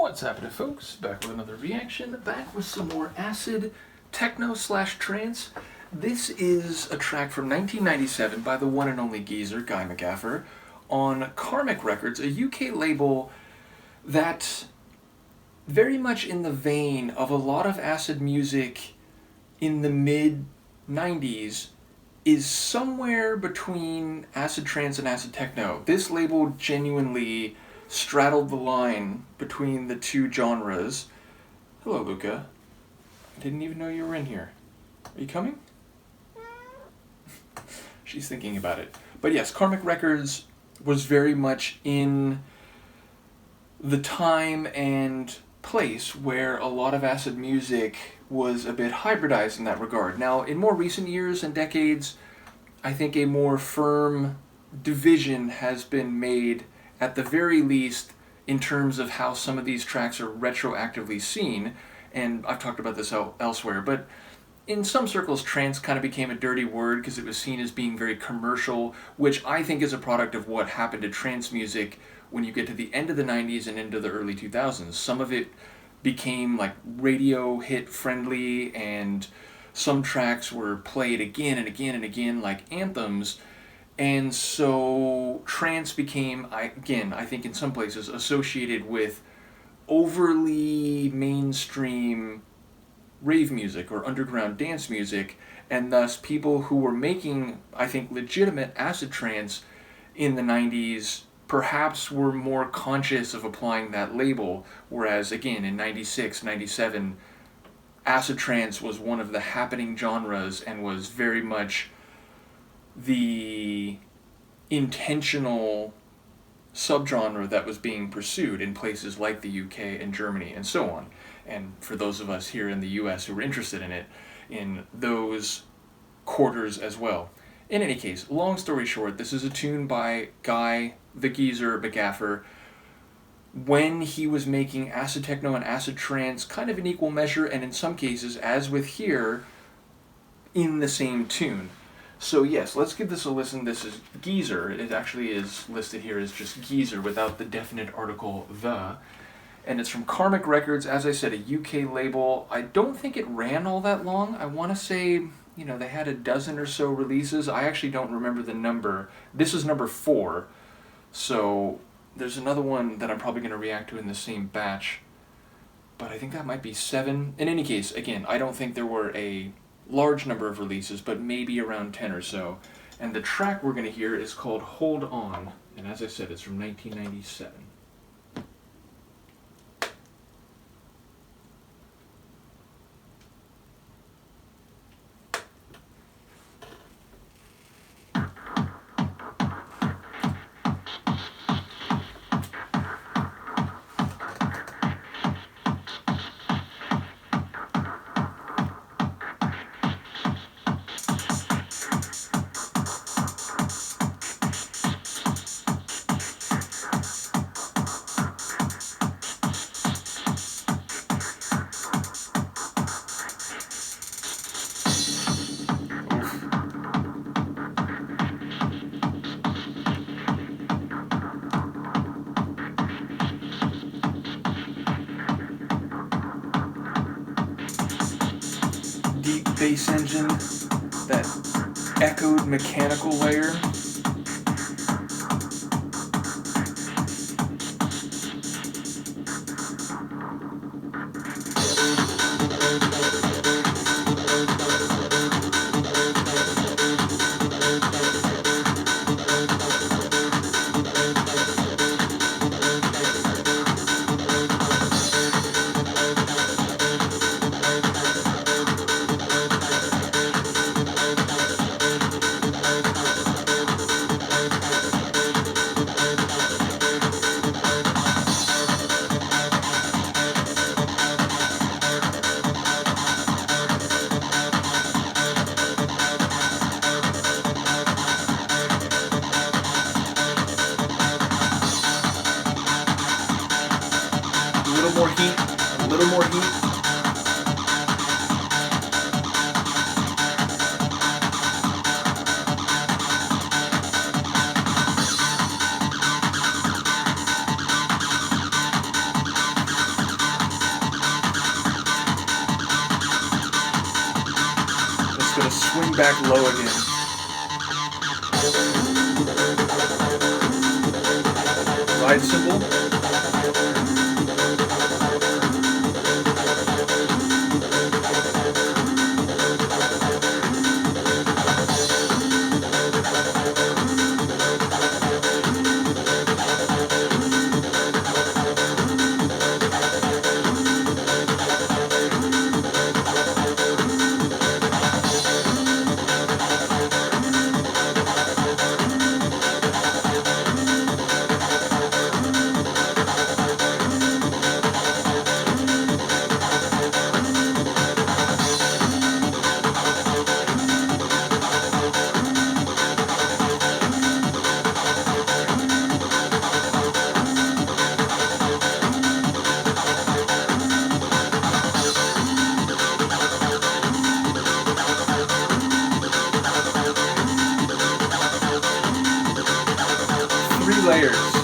What's happening, folks? Back with another reaction, back with some more acid-techno/trance. This is a track from 1997 by the one and only geezer, Guy McGaffer, on Karmic Records, a UK label that, very much in the vein of a lot of acid music in the mid-90s, is somewhere between acid trance and acid techno. This label genuinely straddled the line between the two genres. Hello, Luca. I didn't even know you were in here. Are you coming? She's thinking about it. But yes, Karmic Records was very much in the time and place where a lot of acid music was a bit hybridized in that regard. Now, in more recent years and decades, I think a more firm division has been made, at the very least, in terms of how some of these tracks are retroactively seen, and I've talked about this elsewhere, but in some circles, trance kind of became a dirty word because it was seen as being very commercial, which I think is a product of what happened to trance music when you get to the end of the 90s and into the early 2000s. Some of it became like radio hit friendly, and some tracks were played again and again and again like anthems. And so trance became, I think in some places, associated with overly mainstream rave music or underground dance music, and thus people who were making, I think, legitimate acid trance in the 90s perhaps were more conscious of applying that label, whereas again in 96, 97, acid trance was one of the happening genres and was very much the intentional subgenre that was being pursued in places like the UK and Germany and so on. And for those of us here in the US who were interested in it, in those quarters as well. In any case, long story short, this is a tune by Guy the Geezer McGaffer when he was making acid techno and acid trance kind of in equal measure, and in some cases, as with here, in the same tune. So yes, let's give this a listen. This is Geezer. It actually is listed here as just Geezer without the definite article the. And it's from Karmic Records, as I said, a UK label. I don't think it ran all that long. I want to say, they had a dozen or so releases. I actually don't remember the number. This is number 4. So there's another one that I'm probably going to react to in the same batch. But I think that might be 7. In any case, again, I don't think there were a large number of releases, but maybe around 10 or so. And the track we're going to hear is called Hold On. And as I said, it's from 1997. Deep bass engine, that echoed mechanical layer. More heat, a little more heat. swing back low again. Ride cymbal. Layers.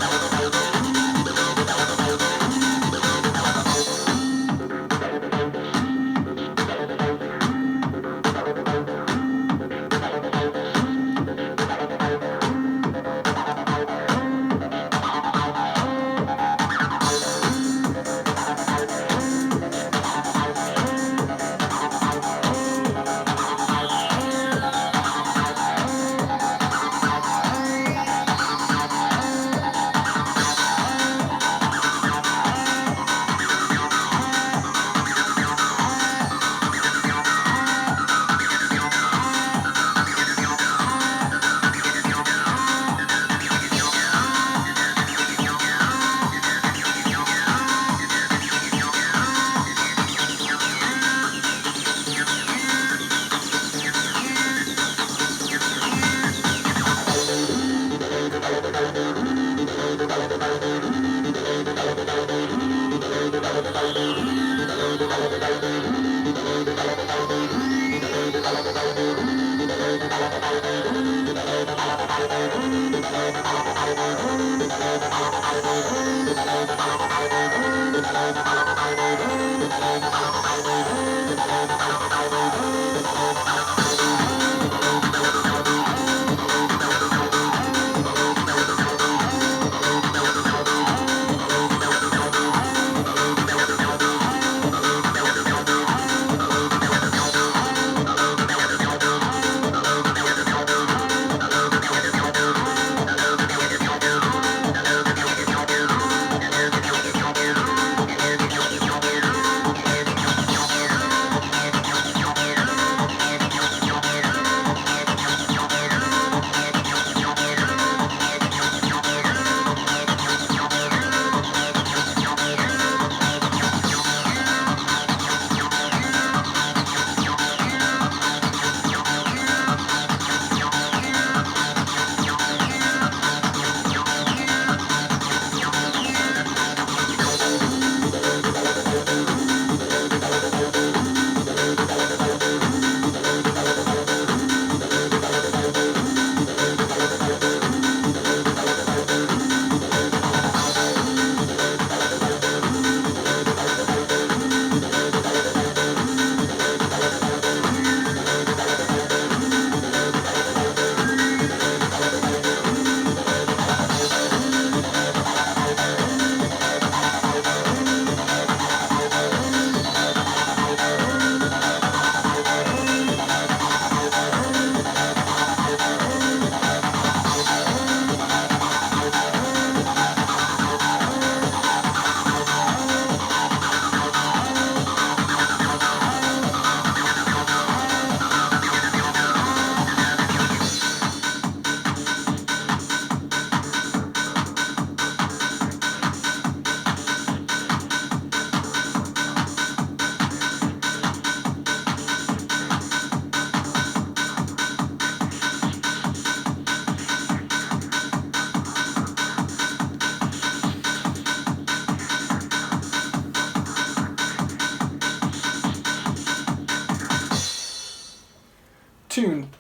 Tune.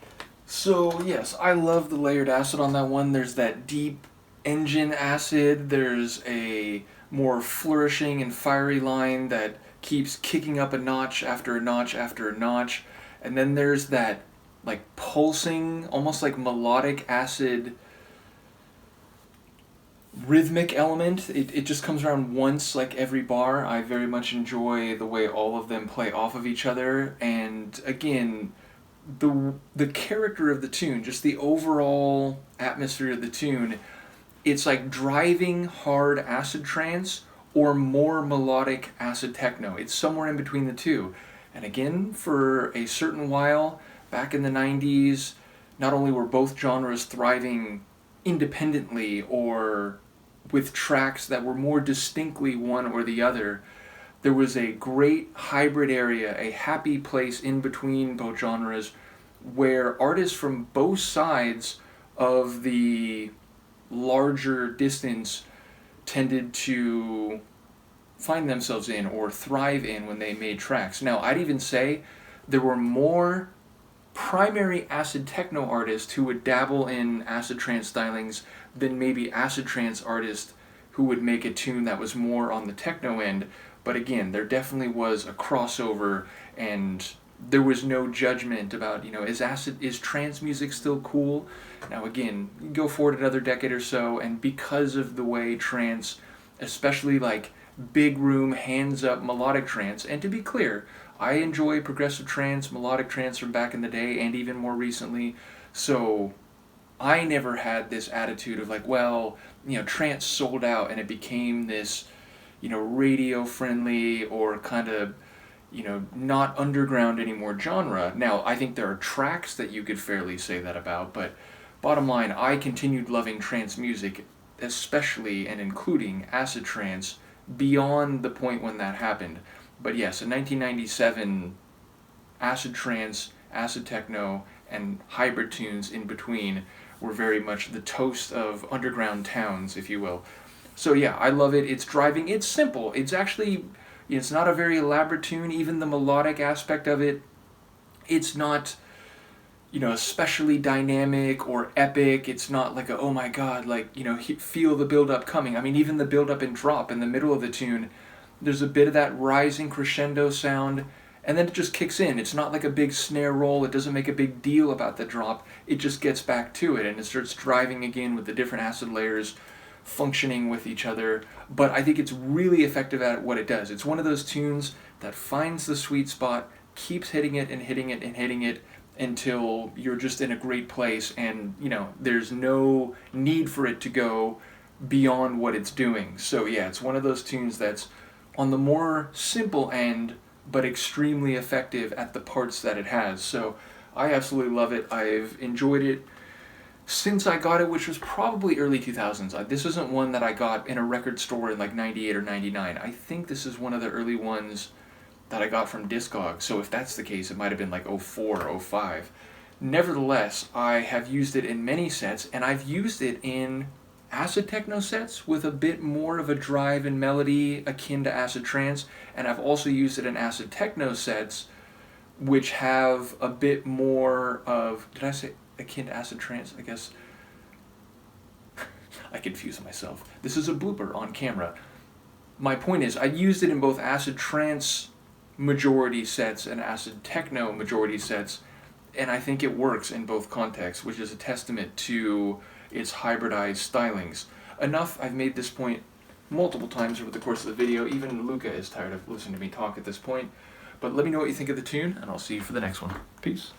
So yes, I love the layered acid on that one. There's that deep engine acid. There's a more flourishing and fiery line that keeps kicking up a notch after a notch after a notch. And then there's that like pulsing, almost like melodic acid rhythmic element. It just comes around once like every bar. I very much enjoy the way all of them play off of each other, and again, the character of the tune, just the overall atmosphere of the tune, it's like driving hard acid trance or more melodic acid techno. It's somewhere in between the two. And again, for a certain while back in the 90s, not only were both genres thriving independently or with tracks that were more distinctly one or the other, there was a great hybrid area, a happy place in between both genres where artists from both sides of the larger distance tended to find themselves in or thrive in when they made tracks. Now, I'd even say there were more primary acid techno artists who would dabble in acid trance stylings than maybe acid trance artists who would make a tune that was more on the techno end. But again, there definitely was a crossover, and there was no judgment about, is trance music still cool? Now again, you go forward another decade or so, and because of the way trance, especially like big room, hands up melodic trance, and to be clear, I enjoy progressive trance, melodic trance from back in the day and even more recently, so I never had this attitude of like, well, trance sold out and it became this, radio friendly or kind of, not underground anymore genre. Now, I think there are tracks that you could fairly say that about, but bottom line, I continued loving trance music, especially and including acid trance, beyond the point when that happened. But yes, in 1997, acid trance, acid techno, and hybrid tunes in between were very much the toast of underground towns, if you will. So yeah, I love it. It's driving. It's simple. It's actually, it's not a very elaborate tune. Even the melodic aspect of it, it's not, especially dynamic or epic. It's not like a, oh my god, like, feel the build-up coming. I mean, even the build-up and drop in the middle of the tune, there's a bit of that rising crescendo sound, and then it just kicks in. It's not like a big snare roll. It doesn't make a big deal about the drop. It just gets back to it, and it starts driving again with the different acid layers functioning with each other. But I think it's really effective at what it does. It's one of those tunes that finds the sweet spot, keeps hitting it and hitting it and hitting it until you're just in a great place, and there's no need for it to go beyond what it's doing. So yeah, it's one of those tunes that's on the more simple end, but extremely effective at the parts that it has. So I absolutely love it. I've enjoyed it since I got it, which was probably early 2000s. This isn't one that I got in a record store in like 98 or 99. I think this is one of the early ones that I got from Discog. So if that's the case, it might have been like 04 or 05. Nevertheless, I have used it in many sets, and I've used it in acid techno sets with a bit more of a drive and melody akin to acid trance, and I've also used it in acid techno sets which have a bit more of, did I say akin to acid trance? I guess I confuse myself. This is a blooper on camera. My point is, I used it in both acid trance majority sets and acid techno majority sets, and I think it works in both contexts, which is a testament to its hybridized stylings. Enough, I've made this point multiple times over the course of the video. Even Luca is tired of listening to me talk at this point. But let me know what you think of the tune, and I'll see you for the next one. Peace.